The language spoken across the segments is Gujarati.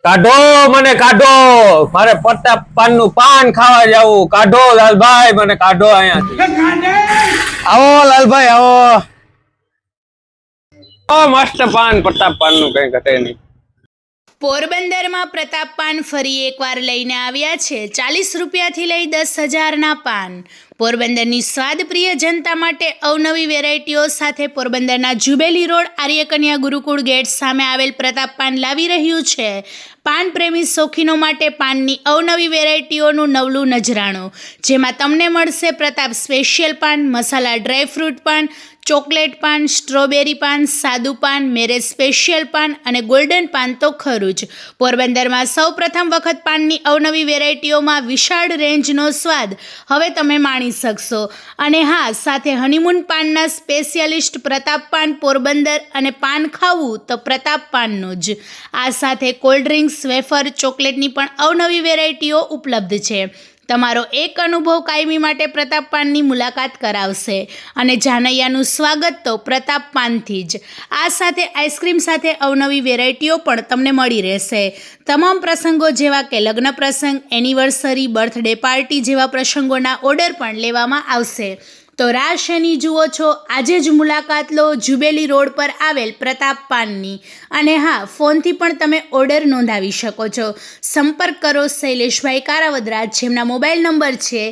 કાઢો મને કાઢો, મારે પત્તા પાન નું પાન ખાવા જવું, કાઢો લાલભાઈ મને કાઢો અહીંયાથી। આવો લાલભાઈ આવો, મસ્ત પાન પ્રતાપ પાન નું કઈ ઘટે નહીં। પોરબંદરમાં પ્રતાપ પાન ફરી એકવાર લઈને આવ્યા છે 40 રૂપિયાથી લઈ 10,000ના પાન। પોરબંદરની સ્વાદપ્રિય જનતા માટે અવનવી વેરાયટીઓ સાથે પોરબંદરના જુબેલી રોડ આર્યકન્યા ગુરુકુળ ગેટ સામે આવેલ પ્રતાપ પાન લાવી રહ્યું છે પાન પ્રેમી શોખીનો માટે પાનની અવનવી વેરાયટીઓનું નવલું નજરાણું, જેમાં તમને મળશે પ્રતાપ સ્પેશિયલ પાન, મસાલા ડ્રાયફ્રૂટ પાન, ચોકલેટ પાન, સ્ટ્રોબેરી પાન, સાદું પાન, મેરેજ સ્પેશિયલ પાન અને ગોલ્ડન પાન તો ખરું જ। પોરબંદરમાં સૌ પ્રથમ વખત પાનની અવનવી વેરાયટીઓમાં વિશાળ રેન્જનો સ્વાદ હવે તમે માણી શકશો। અને હા, સાથે હનીમૂન પાનના સ્પેશિયાલિસ્ટ પ્રતાપ પાન પોરબંદર અને પાન ખાવું તો પ્રતાપ પાનનું જ। આ સાથે કોલ્ડ ડ્રિંક્સ, વેફર, ચોકલેટની પણ અવનવી વેરાયટીઓ ઉપલબ્ધ છે। તમારો એક અનુભવ કાયમી માટે પ્રતાપ પાનની મુલાકાત કરાવશે અને જાનૈયાનું સ્વાગત તો પ્રતાપ પાનથી જ। આ સાથે આઈસ્ક્રીમ સાથે અવનવી વેરાયટીઓ પણ તમને મળી રહેશે। તમામ પ્રસંગો જેવા કે લગ્ન પ્રસંગ, એનિવર્સરી, બર્થડે પાર્ટી જેવા પ્રસંગોના ઓર્ડર પણ લેવામાં આવશે। તો રાહ શેની જુઓ છો, આજે જ મુલાકાત લો જુબેલી રોડ પર આવેલ પ્રતાપ પાનની। અને હા, ફોનથી પણ તમે ઓર્ડર નોંધાવી શકો છો। સંપર્ક કરો શૈલેષભાઈ કારાવદરા, જેમના મોબાઈલ નંબર છે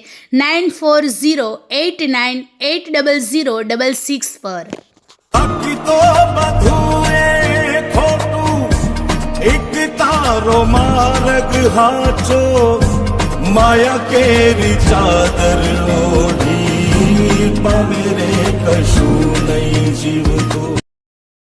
9408980066 પર। એક તારો માર્ગ હાચો, માયા કેરી ચાદર ઓઢી, પામે રે કશું નહીં જીવતું।